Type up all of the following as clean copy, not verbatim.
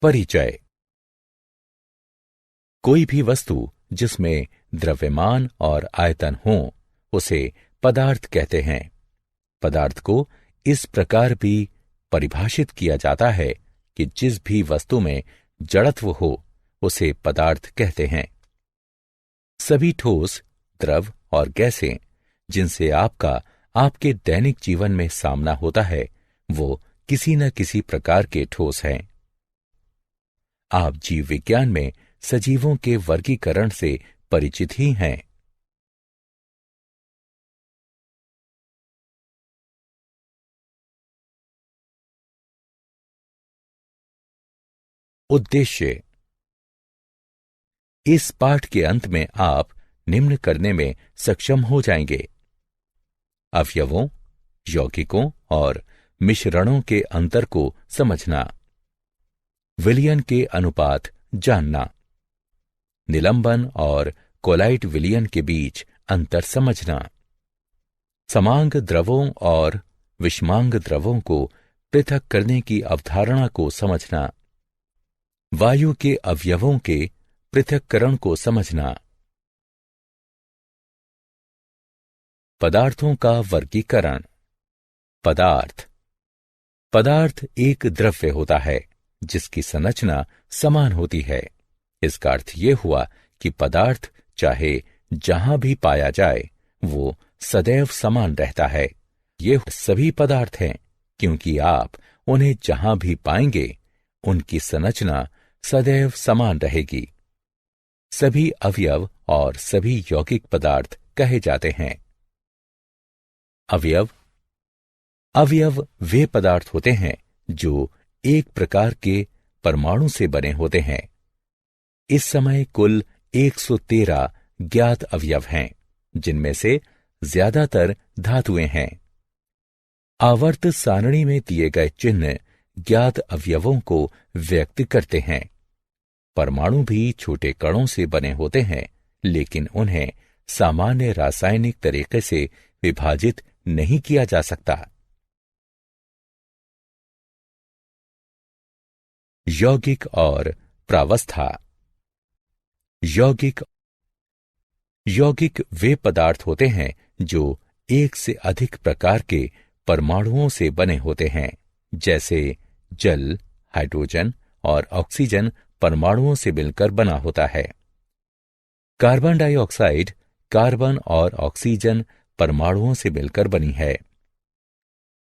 परिचय। कोई भी वस्तु जिसमें द्रव्यमान और आयतन हो उसे पदार्थ कहते हैं। पदार्थ को इस प्रकार भी परिभाषित किया जाता है कि जिस भी वस्तु में जड़त्व हो उसे पदार्थ कहते हैं। सभी ठोस, द्रव और गैसें जिनसे आपके दैनिक जीवन में सामना होता है वो किसी न किसी प्रकार के ठोस हैं। आप जीव विज्ञान में सजीवों के वर्गीकरण से परिचित ही हैं। उद्देश्य। इस पाठ के अंत में आप निम्न करने में सक्षम हो जाएंगे: अवयवों, यौगिकों और मिश्रणों के अंतर को समझना, विलयन के अनुपात जानना, निलंबन और कोलाइट विलयन के बीच अंतर समझना, समांग द्रवों और विषमांग द्रवों को पृथक करने की अवधारणा को समझना, वायु के अवयवों के पृथक्करण को समझना। पदार्थों का वर्गीकरण। पदार्थ एक द्रव्य होता है जिसकी संरचना समान होती है। इसका अर्थ यह हुआ कि पदार्थ चाहे जहां भी पाया जाए वो सदैव समान रहता है। ये सभी पदार्थ हैं क्योंकि आप उन्हें जहां भी पाएंगे उनकी संरचना सदैव समान रहेगी। सभी अवयव और सभी यौगिक पदार्थ कहे जाते हैं। अवयव वे पदार्थ होते हैं जो एक प्रकार के परमाणु से बने होते हैं। इस समय कुल 113 ज्ञात अवयव हैं, जिनमें से ज्यादातर धातुएं हैं। आवर्त सारणी में दिए गए चिन्ह ज्ञात अवयवों को व्यक्त करते हैं। परमाणु भी छोटे कणों से बने होते हैं, लेकिन उन्हें सामान्य रासायनिक तरीके से विभाजित नहीं किया जा सकता। यौगिक और प्रावस्था। यौगिक वे पदार्थ होते हैं जो एक से अधिक प्रकार के परमाणुओं से बने होते हैं, जैसे जल, हाइड्रोजन और ऑक्सीजन परमाणुओं से मिलकर बना होता है। कार्बन डाइऑक्साइड कार्बन और ऑक्सीजन परमाणुओं से मिलकर बनी है।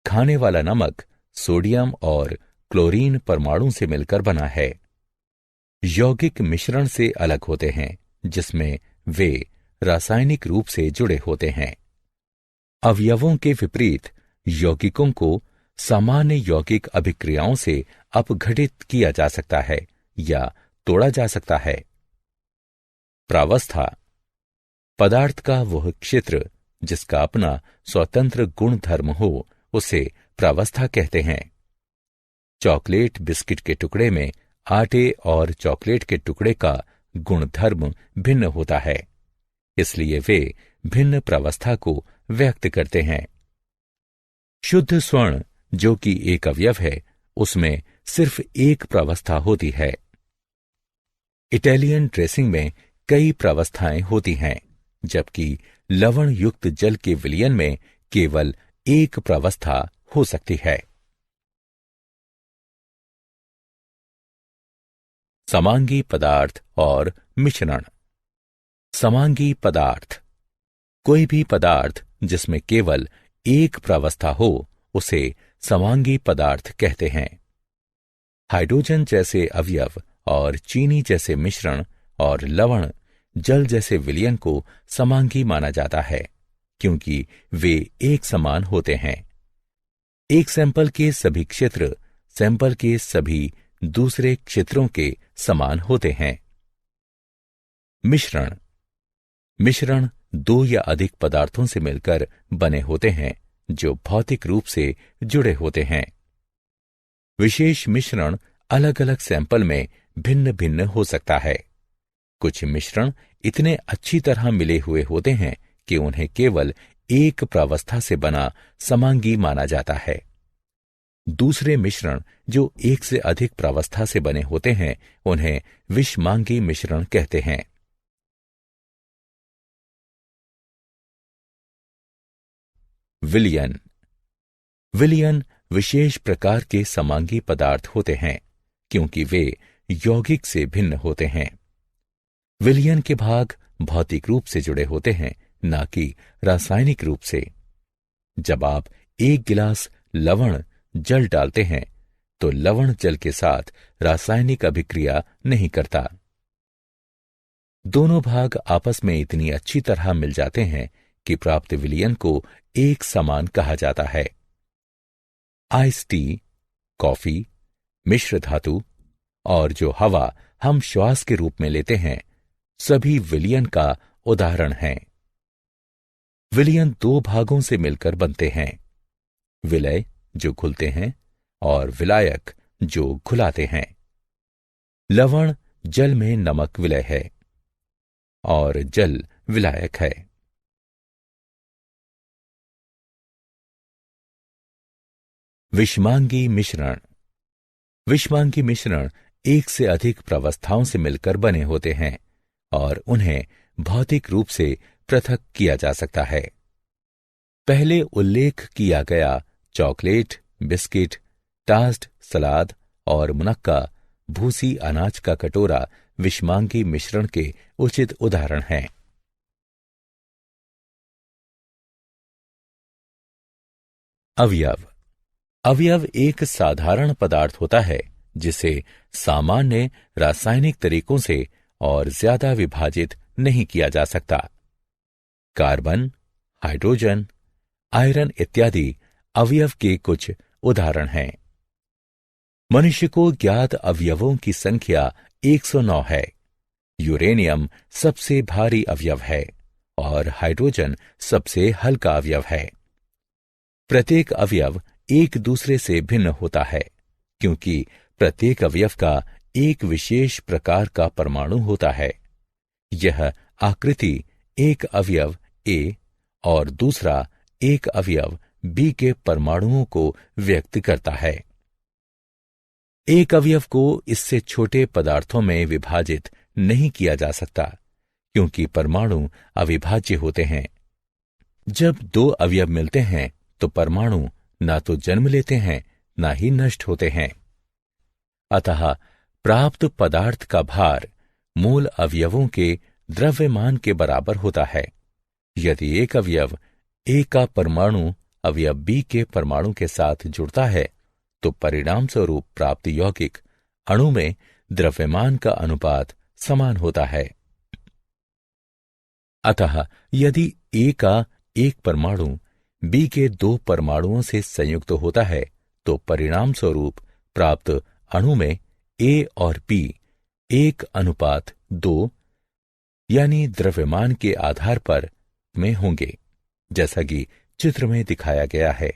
खाने वाला नमक सोडियम और क्लोरीन परमाणु से मिलकर बना है। यौगिक मिश्रण से अलग होते हैं, जिसमें वे रासायनिक रूप से जुड़े होते हैं। अवयवों के विपरीत यौगिकों को सामान्य यौगिक अभिक्रियाओं से अपघटित किया जा सकता है या तोड़ा जा सकता है। प्रावस्था। पदार्थ का वह क्षेत्र जिसका अपना स्वतंत्र गुण धर्म हो उसे प्रावस्था कहते हैं। चॉकलेट बिस्किट के टुकड़े में आटे और चॉकलेट के टुकड़े का गुण धर्म भिन्न होता है, इसलिए वे भिन्न प्रावस्था को व्यक्त करते हैं। शुद्ध स्वर्ण जो कि एक अवयव है, उसमें सिर्फ एक प्रावस्था होती है। इटालियन ड्रेसिंग में कई प्रावस्थाएं होती हैं, जबकि लवण युक्त जल के विलयन में केवल एक प्रावस्था हो सकती है। समांगी पदार्थ और मिश्रण। समांगी पदार्थ। कोई भी पदार्थ जिसमें केवल एक प्रावस्था हो उसे समांगी पदार्थ कहते हैं। हाइड्रोजन जैसे अवयव और चीनी जैसे मिश्रण और लवण जल जैसे विलयन को समांगी माना जाता है, क्योंकि वे एक समान होते हैं। एक सैंपल के सभी क्षेत्र सैंपल के सभी दूसरे क्षेत्रों के समान होते हैं। मिश्रण दो या अधिक पदार्थों से मिलकर बने होते हैं जो भौतिक रूप से जुड़े होते हैं। विशेष मिश्रण अलग अलग सैंपल में भिन्न भिन्न हो सकता है। कुछ मिश्रण इतने अच्छी तरह मिले हुए होते हैं कि उन्हें केवल एक प्रावस्था से बना समांगी माना जाता है। दूसरे मिश्रण जो एक से अधिक प्रावस्था से बने होते हैं उन्हें विषमांगी मिश्रण कहते हैं। विलयन। विलयन विशेष प्रकार के समांगी पदार्थ होते हैं क्योंकि वे यौगिक से भिन्न होते हैं। विलयन के भाग भौतिक रूप से जुड़े होते हैं, न कि रासायनिक रूप से। जब आप एक गिलास लवण जल डालते हैं तो लवण जल के साथ रासायनिक अभिक्रिया नहीं करता। दोनों भाग आपस में इतनी अच्छी तरह मिल जाते हैं कि प्राप्त विलयन को एक समान कहा जाता है। आइस टी, कॉफी, मिश्र धातु और जो हवा हम श्वास के रूप में लेते हैं सभी विलयन का उदाहरण हैं। विलयन दो भागों से मिलकर बनते हैं, विलय जो घुलते हैं और विलायक जो घुलाते हैं। लवण जल में नमक विलय है और जल विलायक है। विषमांगी मिश्रण। विषमांगी मिश्रण एक से अधिक प्रावस्थाओं से मिलकर बने होते हैं और उन्हें भौतिक रूप से पृथक किया जा सकता है। पहले उल्लेख किया गया चॉकलेट, बिस्किट, टास्ट, सलाद और मुनक्का भूसी अनाज का कटोरा विषमांगी मिश्रण के उचित उदाहरण हैं। अवयव। अवयव एक साधारण पदार्थ होता है जिसे सामान्य रासायनिक तरीकों से और ज्यादा विभाजित नहीं किया जा सकता। कार्बन, हाइड्रोजन, आयरन इत्यादि अवयव के कुछ उदाहरण हैं। मनुष्य को ज्ञात अवयवों की संख्या 109 है। यूरेनियम सबसे भारी अवयव है और हाइड्रोजन सबसे हल्का अवयव है। प्रत्येक अवयव एक दूसरे से भिन्न होता है क्योंकि प्रत्येक अवयव का एक विशेष प्रकार का परमाणु होता है। यह आकृति एक अवयव ए और दूसरा एक अवयव बी के परमाणुओं को व्यक्त करता है। एक अवयव को इससे छोटे पदार्थों में विभाजित नहीं किया जा सकता क्योंकि परमाणु अविभाज्य होते हैं। जब दो अवयव मिलते हैं तो परमाणु ना तो जन्म लेते हैं ना ही नष्ट होते हैं। अतः प्राप्त पदार्थ का भार मूल अवयवों के द्रव्यमान के बराबर होता है। यदि एक अवयव ए का परमाणु अवयव बी के परमाणु के साथ जुड़ता है तो परिणाम स्वरूप प्राप्त यौगिक अणु में द्रव्यमान का अनुपात समान होता है। अतः यदि ए का एक परमाणु बी के दो परमाणुओं से संयुक्त होता है तो परिणाम स्वरूप प्राप्त अणु में ए और बी 1:2 यानी द्रव्यमान के आधार पर में होंगे, जैसा कि चित्र में दिखाया गया है।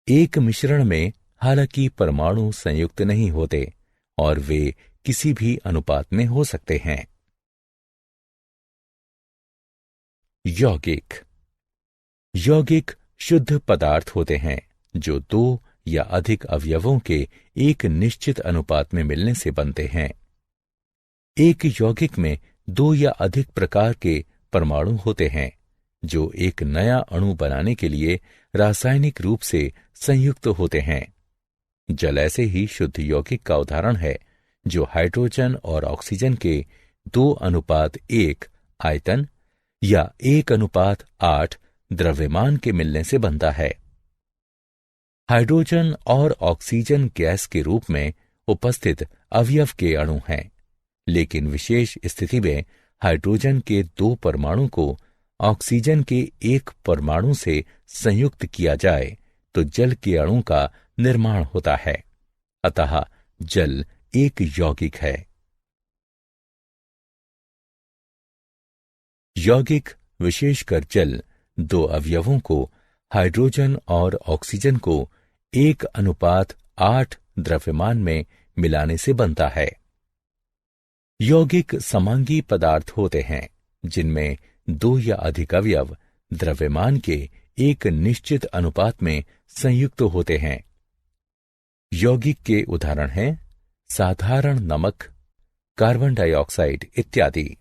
एक मिश्रण में हालांकि परमाणु संयुक्त नहीं होते और वे किसी भी अनुपात में हो सकते हैं। यौगिक। यौगिक शुद्ध पदार्थ होते हैं जो दो या अधिक अवयवों के एक निश्चित अनुपात में मिलने से बनते हैं। एक यौगिक में दो या अधिक प्रकार के परमाणु होते हैं जो एक नया अणु बनाने के लिए रासायनिक रूप से संयुक्त होते हैं। जल ऐसे ही शुद्ध यौगिक का उदाहरण है जो हाइड्रोजन और ऑक्सीजन के 2:1 आयतन या 1:8 द्रव्यमान के मिलने से बनता है। हाइड्रोजन और ऑक्सीजन गैस के रूप में उपस्थित अवयव के अणु हैं, लेकिन विशेष स्थिति में हाइड्रोजन के 2 परमाणु को ऑक्सीजन के 1 परमाणु से संयुक्त किया जाए तो जल के अणु का निर्माण होता है। अतः जल एक यौगिक है। यौगिक विशेषकर जल 2 अवयवों को हाइड्रोजन और ऑक्सीजन को 1:8 द्रव्यमान में मिलाने से बनता है। यौगिक समांगी पदार्थ होते हैं जिनमें 2 या अधिक अवयव द्रव्यमान के एक निश्चित अनुपात में संयुक्त होते हैं। यौगिक के उदाहरण हैं साधारण नमक, कार्बन डाइऑक्साइड इत्यादि।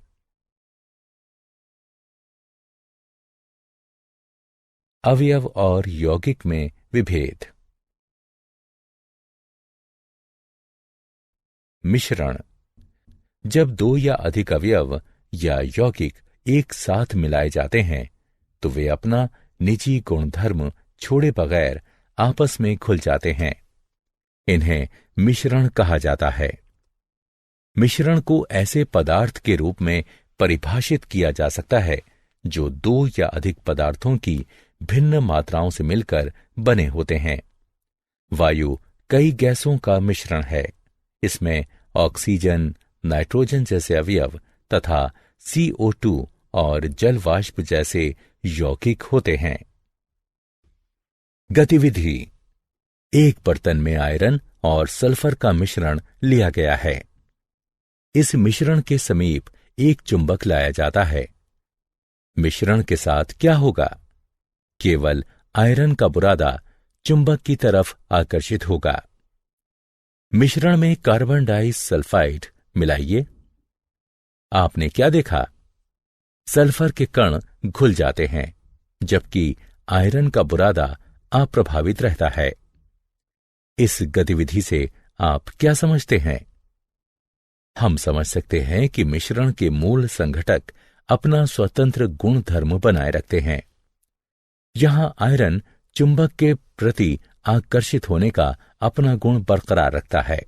अवयव और यौगिक में विभेद। मिश्रण। जब दो या अधिक अवयव या यौगिक एक साथ मिलाए जाते हैं तो वे अपना निजी गुणधर्म छोड़े बगैर आपस में घुल जाते हैं। इन्हें मिश्रण कहा जाता है। मिश्रण को ऐसे पदार्थ के रूप में परिभाषित किया जा सकता है जो दो या अधिक पदार्थों की भिन्न मात्राओं से मिलकर बने होते हैं। वायु कई गैसों का मिश्रण है। इसमें ऑक्सीजन, नाइट्रोजन जैसे अवयव तथा CO2 और जल वाष्प जैसे यौगिक होते हैं। गतिविधि। एक बर्तन में आयरन और सल्फर का मिश्रण लिया गया है। इस मिश्रण के समीप एक चुंबक लाया जाता है। मिश्रण के साथ क्या होगा? केवल आयरन का बुरादा चुंबक की तरफ आकर्षित होगा। मिश्रण में कार्बन डाइसल्फाइड मिलाइए। आपने क्या देखा? सल्फर के कण घुल जाते हैं, जबकि आयरन का बुरादा अप्रभावित रहता है। इस गतिविधि से आप क्या समझते हैं? हम समझ सकते हैं कि मिश्रण के मूल संघटक अपना स्वतंत्र गुण धर्म बनाए रखते हैं। यहां आयरन चुंबक के प्रति आकर्षित होने का अपना गुण बरकरार रखता है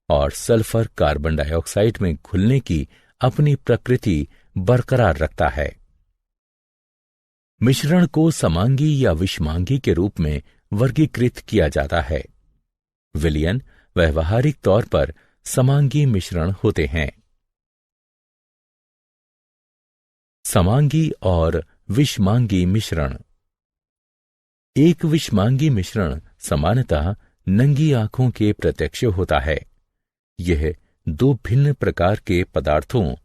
और सल्फर कार्बन डाइऑक्साइड में घुलने की अपनी प्रकृति बरकरार रखता है। मिश्रण को समांगी या विषमांगी के रूप में वर्गीकृत किया जाता है। विलयन व्यावहारिक तौर पर समांगी मिश्रण होते हैं। समांगी और विषमांगी मिश्रण। एक विषमांगी मिश्रण सामान्यतः नंगी आंखों के प्रत्यक्ष होता है। यह दो भिन्न प्रकार के पदार्थों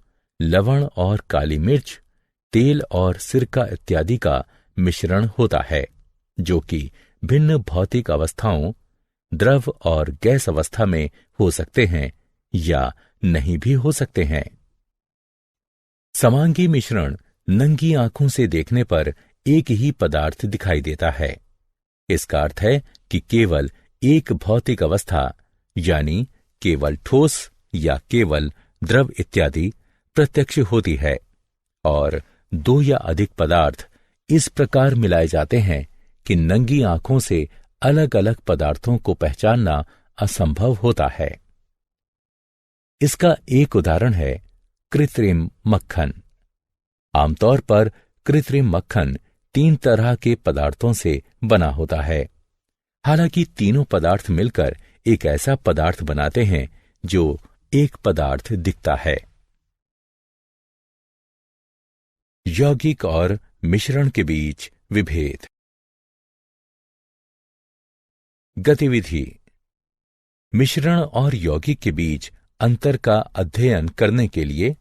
लवण और काली मिर्च, तेल और सिरका इत्यादि का मिश्रण होता है, जो कि भिन्न भौतिक अवस्थाओं द्रव और गैस अवस्था में हो सकते हैं या नहीं भी हो सकते हैं। समांगी मिश्रण नंगी आंखों से देखने पर एक ही पदार्थ दिखाई देता है। इसका अर्थ है कि केवल एक भौतिक अवस्था यानी केवल ठोस या केवल द्रव इत्यादि प्रत्यक्ष होती है और दो या अधिक पदार्थ इस प्रकार मिलाए जाते हैं कि नंगी आंखों से अलग अलग पदार्थों को पहचानना असंभव होता है। इसका एक उदाहरण है कृत्रिम मक्खन। आमतौर पर कृत्रिम मक्खन 3 तरह के पदार्थों से बना होता है। हालांकि तीनों पदार्थ मिलकर एक ऐसा पदार्थ बनाते हैं जो एक पदार्थ दिखता है। यौगिक और मिश्रण के बीच विभेद। गतिविधि। मिश्रण और यौगिक के बीच अंतर का अध्ययन करने के लिए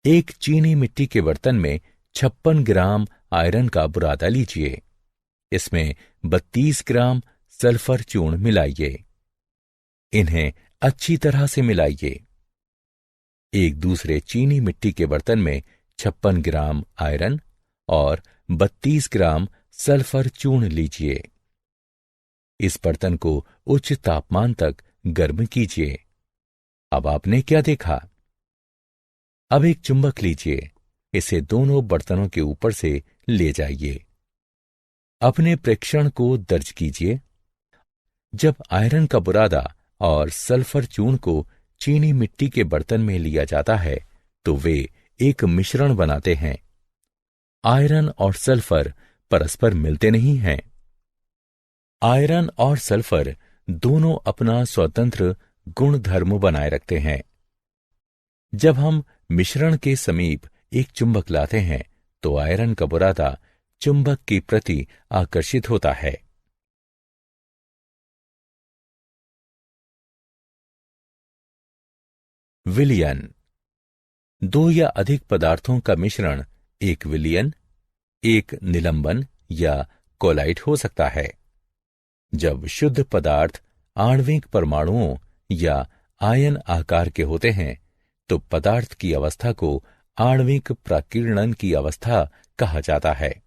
एक चीनी मिट्टी के बर्तन में 56 ग्राम आयरन का बुरादा लीजिए। इसमें 32 ग्राम सल्फर चूर्ण मिलाइए। इन्हें अच्छी तरह से मिलाइए। एक दूसरे चीनी मिट्टी के बर्तन में 56 ग्राम आयरन और 32 ग्राम सल्फर चूर्ण लीजिए। इस बर्तन को उच्च तापमान तक गर्म कीजिए। अब आपने क्या देखा? अब एक चुंबक लीजिए। इसे दोनों बर्तनों के ऊपर से ले जाइए। अपने प्रेक्षण को दर्ज कीजिए। जब आयरन का बुरादा और सल्फर चूर्ण को चीनी मिट्टी के बर्तन में लिया जाता है तो वे एक मिश्रण बनाते हैं। आयरन और सल्फर परस्पर मिलते नहीं हैं। आयरन और सल्फर दोनों अपना स्वतंत्र गुण धर्म बनाए रखते हैं। जब हम मिश्रण के समीप एक चुंबक लाते हैं तो आयरन का बुरादा चुंबक के प्रति आकर्षित होता है। विलयन। दो या अधिक पदार्थों का मिश्रण एक विलयन, एक निलंबन या कोलाइड हो सकता है। जब शुद्ध पदार्थ आणविक परमाणुओं या आयन आकार के होते हैं, तो पदार्थ की अवस्था को आणविक प्राकीर्णन की अवस्था कहा जाता है।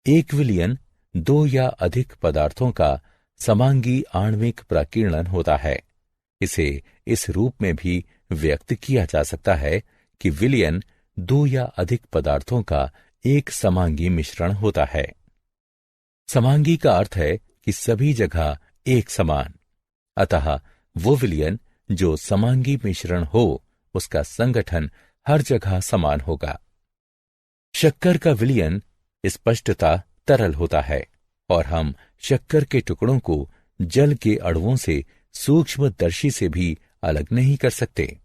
एक विलयन दो या अधिक पदार्थों का समांगी आणविक प्राकीर्णन होता है। इसे इस रूप में भी व्यक्त किया जा सकता है कि विलयन दो या अधिक पदार्थों का एक समांगी मिश्रण होता है। समांगी का अर्थ है कि सभी जगह एक समान, अतः वो विलयन जो समांगी मिश्रण हो, उसका संगठन हर जगह समान होगा। शक्कर का विलयन स्पष्टता तरल होता है और हम शक्कर के टुकड़ों को जल के अणुओं से सूक्ष्मदर्शी से भी अलग नहीं कर सकते।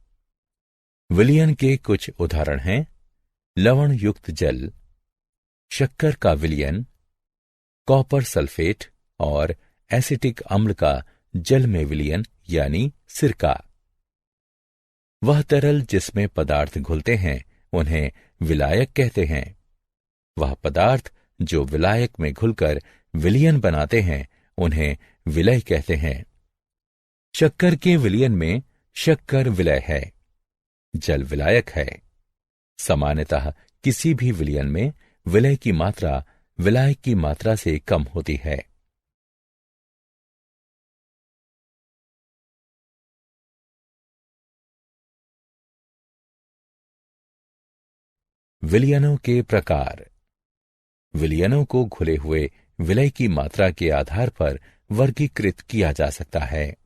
विलयन के कुछ उदाहरण हैं लवण युक्त जल, शक्कर का विलयन, कॉपर सल्फेट और एसिटिक अम्ल का जल में विलयन यानी सिरका। वह तरल जिसमें पदार्थ घुलते हैं उन्हें विलायक कहते हैं। वह पदार्थ जो विलायक में घुलकर विलयन बनाते हैं उन्हें विलय कहते हैं। शक्कर के विलयन में शक्कर विलय है, जल विलायक है। सामान्यतः किसी भी विलयन में विलय की मात्रा विलायक की मात्रा से कम होती है। विलयनों के प्रकार। विलयनों को घुले हुए विलय की मात्रा के आधार पर वर्गीकृत किया जा सकता है।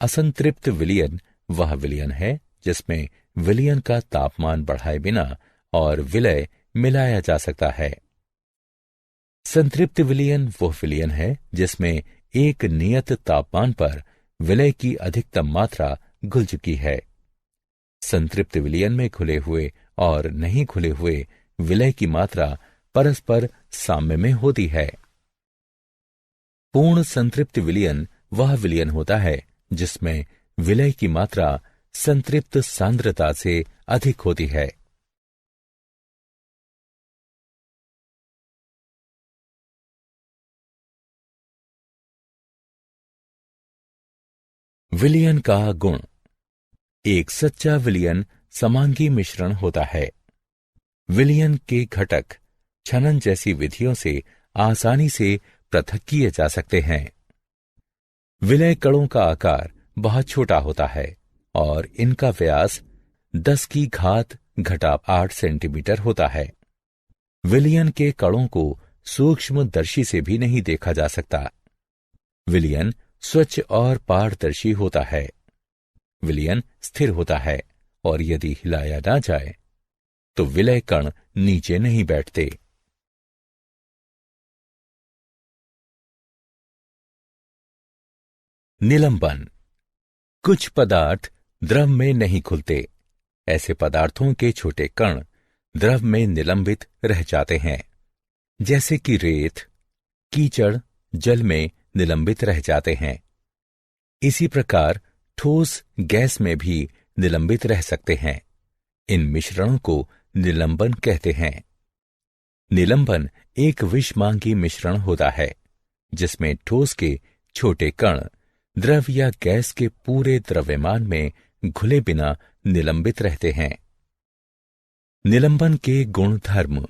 असंतृप्त विलयन वह विलयन है जिसमें विलयन का तापमान बढ़ाए बिना और विलय मिलाया जा सकता है। संतृप्त विलयन वह विलयन है जिसमें एक नियत तापमान पर विलय की अधिकतम मात्रा घुल चुकी है। संतृप्त विलयन में घुले हुए और नहीं घुले हुए विलय की मात्रा परस्पर साम्य में होती है। पूर्ण संतृप्त विलयन वह विलयन होता है जिसमें विलय की मात्रा संतृप्त सांद्रता से अधिक होती है। विलयन का गुण। एक सच्चा विलयन समांगी मिश्रण होता है। विलयन के घटक छनन जैसी विधियों से आसानी से पृथक किए जा सकते हैं। विलय कणों का आकार बहुत छोटा होता है और इनका व्यास 10⁻8 सेंटीमीटर होता है। विलयन के कणों को सूक्ष्मदर्शी से भी नहीं देखा जा सकता। विलयन स्वच्छ और पारदर्शी होता है। विलयन स्थिर होता है और यदि हिलाया ना जाए तो विलय कण नीचे नहीं बैठते। निलंबन। कुछ पदार्थ द्रव में नहीं घुलते। ऐसे पदार्थों के छोटे कण द्रव में निलंबित रह जाते हैं, जैसे कि रेत, कीचड़ जल में निलंबित रह जाते हैं। इसी प्रकार ठोस गैस में भी निलंबित रह सकते हैं। इन मिश्रणों को निलंबन कहते हैं। निलंबन एक विषमांगी मिश्रण होता है जिसमें ठोस के छोटे कण द्रव या गैस के पूरे द्रव्यमान में घुले बिना निलंबित रहते हैं। निलंबन के गुण धर्म।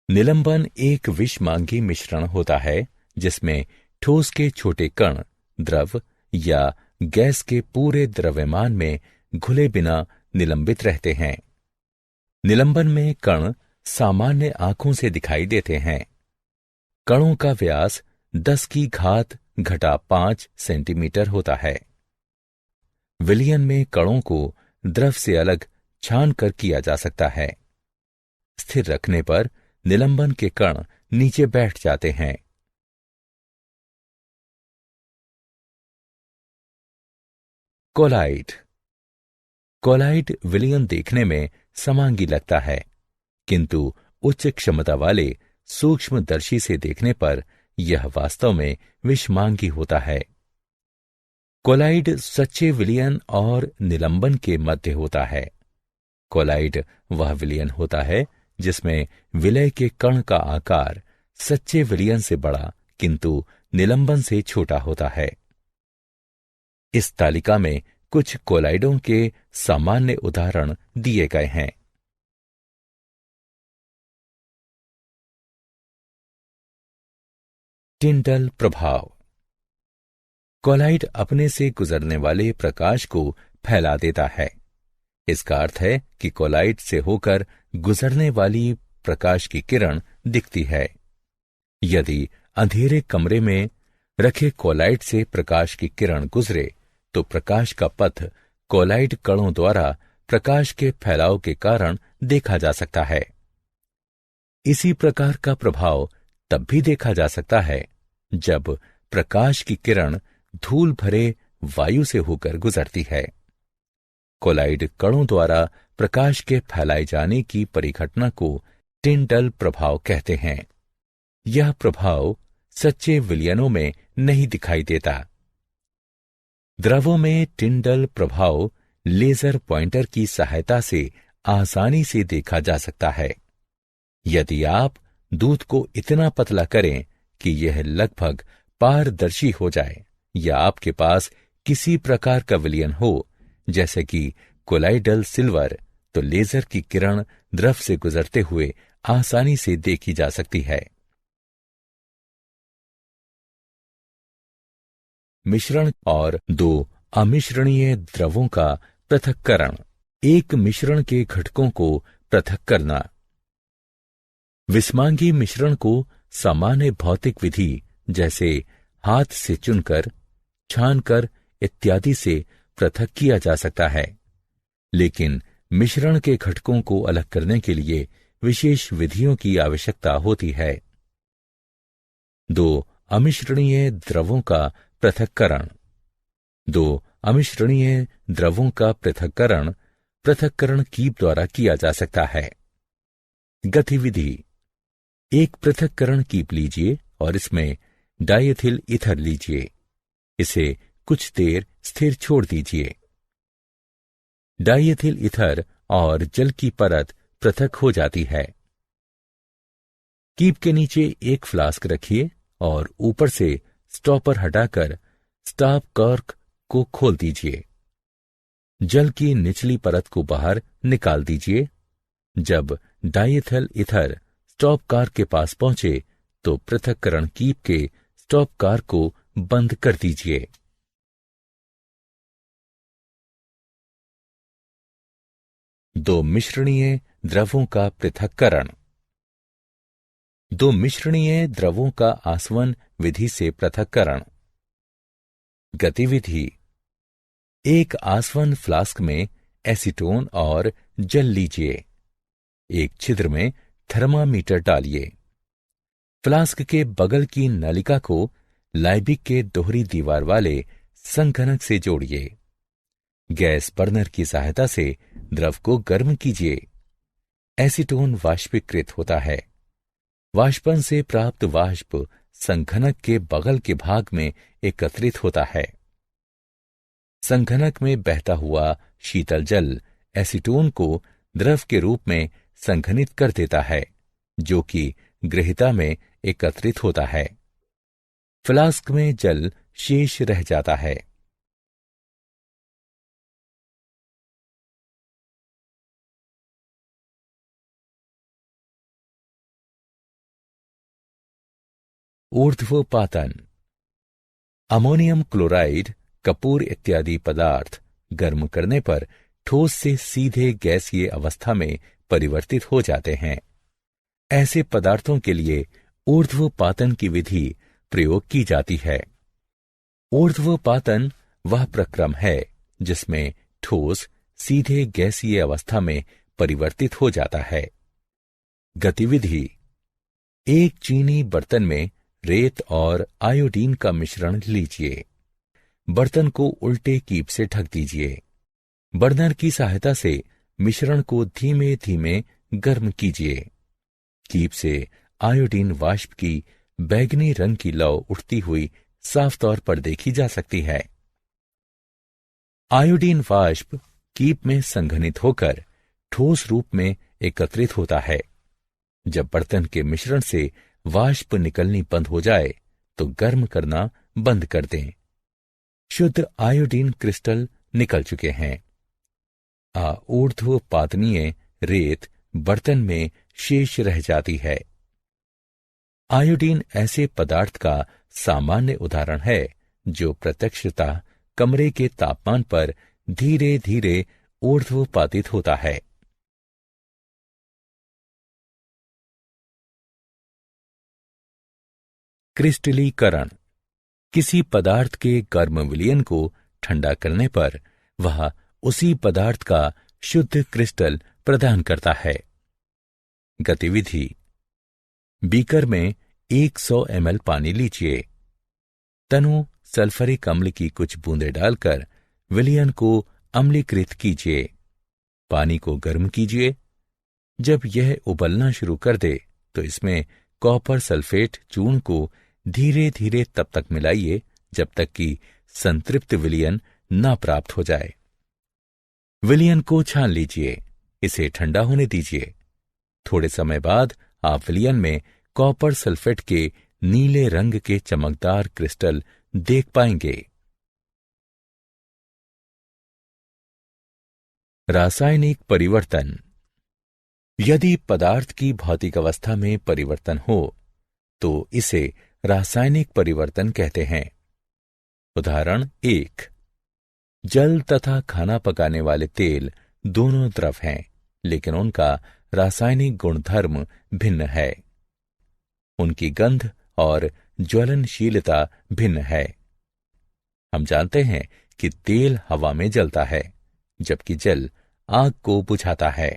निलंबन एक विषमांगी मिश्रण होता है जिसमें ठोस के छोटे कण द्रव या गैस के पूरे द्रव्यमान में घुले बिना निलंबित रहते हैं। निलंबन में कण सामान्य आंखों से दिखाई देते हैं। कणों का व्यास 10⁻5 सेंटीमीटर होता है। विलयन में कणों को द्रव से अलग छान कर किया जा सकता है। स्थिर रखने पर निलंबन के कण नीचे बैठ जाते हैं। कोलाइड। कोलाइड विलयन देखने में समांगी लगता है, किंतु उच्च क्षमता वाले सूक्ष्मदर्शी से देखने पर यह वास्तव में विषमांगी होता है। कोलाइड सच्चे विलयन और निलंबन के मध्य होता है। कोलाइड वह विलयन होता है जिसमें विलय के कण का आकार सच्चे विलयन से बड़ा किंतु निलंबन से छोटा होता है। इस तालिका में कुछ कोलाइडों के सामान्य उदाहरण दिए गए हैं। टिंडल प्रभाव। कोलाइड अपने से गुजरने वाले प्रकाश को फैला देता है। इसका अर्थ है कि कोलाइड से होकर गुजरने वाली प्रकाश की किरण दिखती है। यदि अंधेरे कमरे में रखे कोलाइड से प्रकाश की किरण गुजरे तो प्रकाश का पथ कोलाइड कणों द्वारा प्रकाश के फैलाव के कारण देखा जा सकता है। इसी प्रकार का प्रभाव तब भी देखा जा सकता है जब प्रकाश की किरण धूल भरे वायु से होकर गुजरती है। कोलाइड कणों द्वारा प्रकाश के फैलाए जाने की परिघटना को टिंडल प्रभाव कहते हैं। यह प्रभाव सच्चे विलयनों में नहीं दिखाई देता। द्रवों में टिंडल प्रभाव लेजर पॉइंटर की सहायता से आसानी से देखा जा सकता है। यदि आप दूध को इतना पतला करें कि यह लगभग पारदर्शी हो जाए या आपके पास किसी प्रकार का विलयन हो जैसे कि कोलाइडल सिल्वर, तो लेजर की किरण द्रव से गुजरते हुए आसानी से देखी जा सकती है। मिश्रण और दो अमिश्रणीय द्रवों का पृथक्करण। एक मिश्रण के घटकों को पृथक करना। विस्मांगी मिश्रण को सामान्य भौतिक विधि जैसे हाथ से चुनकर, छानकर इत्यादि से पृथक किया जा सकता है, लेकिन मिश्रण के घटकों को अलग करने के लिए विशेष विधियों की आवश्यकता होती है। दो अमिश्रणीय द्रवों का पृथक्करण। दो अमिश्रणीय द्रवों का पृथक्करण कीप द्वारा किया जा सकता है। गतिविधि। एक पृथक्करण कीप लीजिए और इसमें डाइएथिल ईथर लीजिए। इसे कुछ देर स्थिर छोड़ दीजिए। डाइएथिल ईथर और जल की परत पृथक हो जाती है। कीप के नीचे एक फ्लास्क रखिए और ऊपर से स्टॉपर हटाकर स्टॉप कॉर्क को खोल दीजिए। जल की निचली परत को बाहर निकाल दीजिए। जब डाइएथिल ईथर स्टॉप कॉर्क के पास पहुंचे तो पृथक्करण कीप के स्टॉप कॉर्क को बंद कर दीजिए। दो मिश्रणीय द्रवों का पृथक्करण। दो मिश्रणीय द्रवों का आसवन विधि से पृथक्करण। गतिविधि। एक आसवन फ्लास्क में एसीटोन और जल लीजिए। एक छिद्र में थर्मामीटर डालिए। फ्लास्क के बगल की नलिका को लाइबिक के दोहरी दीवार वाले संघनक से जोड़िए। गैस बर्नर की सहायता से द्रव को गर्म कीजिए। एसीटोन वाष्पीकृत होता है। वाष्पन से प्राप्त वाष्प संघनक के बगल के भाग में एकत्रित होता है। संघनक में बहता हुआ शीतल जल एसीटोन को द्रव के रूप में संघनित कर देता है, जो कि गृहीता में एकत्रित होता है। फ्लास्क में जल शेष रह जाता है। ऊर्ध्वपातन। अमोनियम क्लोराइड, कपूर इत्यादि पदार्थ गर्म करने पर ठोस से सीधे गैसीय अवस्था में परिवर्तित हो जाते हैं। ऐसे पदार्थों के लिए ऊर्ध्वपातन की विधि प्रयोग की जाती है। ऊर्ध्वपातन वह प्रक्रम है जिसमें ठोस सीधे गैसीय अवस्था में परिवर्तित हो जाता है। गतिविधि। एक चीनी बर्तन में रेत और आयोडीन का मिश्रण लीजिए। बर्तन को उल्टे कीप से ढक दीजिए। बर्नर की सहायता से मिश्रण को धीमे धीमे गर्म कीजिए। कीप से आयोडीन वाष्प की बैंगनी रंग की लौ उठती हुई साफ तौर पर देखी जा सकती है। आयोडीन वाष्प कीप में संघनित होकर ठोस रूप में एकत्रित होता है। जब बर्तन के मिश्रण से वाष्प निकलनी बंद हो जाए तो गर्म करना बंद कर दें। शुद्ध आयोडीन क्रिस्टल निकल चुके हैं। ऊर्ध्वपातनीय रेत बर्तन में शेष रह जाती है। आयोडीन ऐसे पदार्थ का सामान्य उदाहरण है जो प्रत्यक्षतः कमरे के तापमान पर धीरे धीरे ऊर्ध्वपातित होता है। क्रिस्टलीकरण किसी पदार्थ के गर्म विलयन को ठंडा करने पर वह उसी पदार्थ का शुद्ध क्रिस्टल प्रदान करता है। गतिविधि: बीकर में 100 ml पानी लीजिए। तनु सल्फरिक अम्ल की कुछ बूंदें डालकर विलयन को अम्लीकृत कीजिए। पानी को गर्म कीजिए। जब यह उबलना शुरू कर दे तो इसमें कॉपर सल्फेट चूर्ण को धीरे धीरे तब तक मिलाइए जब तक कि संतृप्त विलयन न प्राप्त हो जाए। विलयन को छान लीजिए। इसे ठंडा होने दीजिए। थोड़े समय बाद आप विलयन में कॉपर सल्फेट के नीले रंग के चमकदार क्रिस्टल देख पाएंगे। रासायनिक परिवर्तन: यदि पदार्थ की भौतिक अवस्था में परिवर्तन हो तो इसे रासायनिक परिवर्तन कहते हैं। उदाहरण 1: जल तथा खाना पकाने वाले तेल दोनों द्रव हैं, लेकिन उनका रासायनिक गुणधर्म भिन्न है। उनकी गंध और ज्वलनशीलता भिन्न है। हम जानते हैं कि तेल हवा में जलता है, जबकि जल आग को बुझाता है।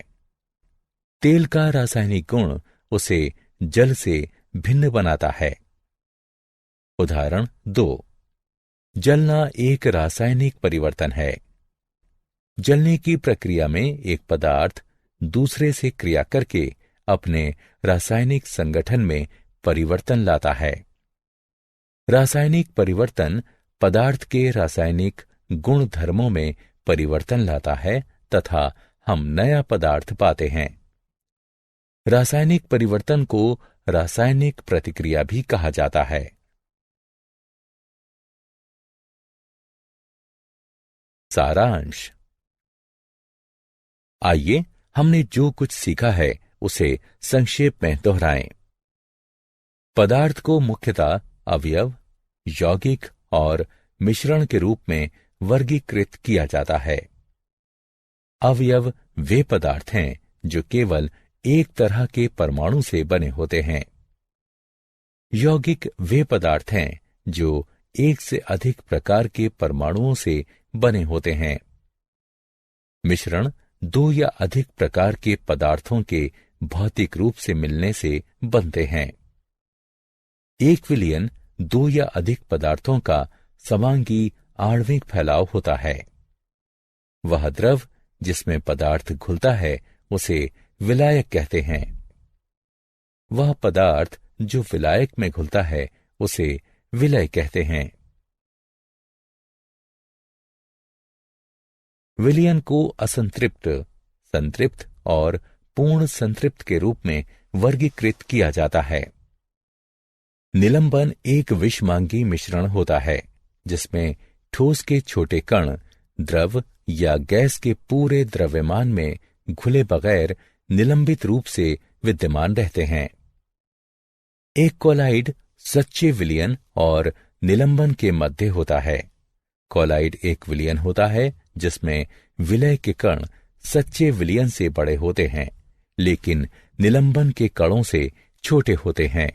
तेल का रासायनिक गुण उसे जल से भिन्न बनाता है। उदाहरण 2: जलना एक रासायनिक परिवर्तन है। जलने की प्रक्रिया में एक पदार्थ दूसरे से क्रिया करके अपने रासायनिक संगठन में परिवर्तन लाता है। रासायनिक परिवर्तन पदार्थ के रासायनिक गुणधर्मों में परिवर्तन लाता है तथा हम नया पदार्थ पाते हैं। रासायनिक परिवर्तन को रासायनिक प्रतिक्रिया भी कहा जाता है। सारांश: आइए हमने जो कुछ सीखा है उसे संक्षेप में दोहराएं। पदार्थ को मुख्यतः अवयव, यौगिक और मिश्रण के रूप में वर्गीकृत किया जाता है। अवयव वे पदार्थ हैं जो केवल एक तरह के परमाणु से बने होते हैं। यौगिक वे पदार्थ हैं जो एक से अधिक प्रकार के परमाणुओं से बने होते हैं। मिश्रण दो या अधिक प्रकार के पदार्थों के भौतिक रूप से मिलने से बनते हैं। एक विलयन दो या अधिक पदार्थों का समांगी आणविक फैलाव होता है। वह द्रव जिसमें पदार्थ घुलता है उसे विलायक कहते हैं। वह पदार्थ जो विलायक में घुलता है उसे विलय कहते हैं। विलयन को असंतृप्त, संतृप्त और पूर्ण संतृप्त के रूप में वर्गीकृत किया जाता है। निलंबन एक विषमांगी मिश्रण होता है जिसमें ठोस के छोटे कण द्रव या गैस के पूरे द्रव्यमान में घुले बगैर निलंबित रूप से विद्यमान रहते हैं। एक कोलाइड सच्चे विलयन और निलंबन के मध्य होता है। कोलाइड एक विलयन होता है जिसमें विलय के कण सच्चे विलयन से बड़े होते हैं, लेकिन निलंबन के कणों से छोटे होते हैं।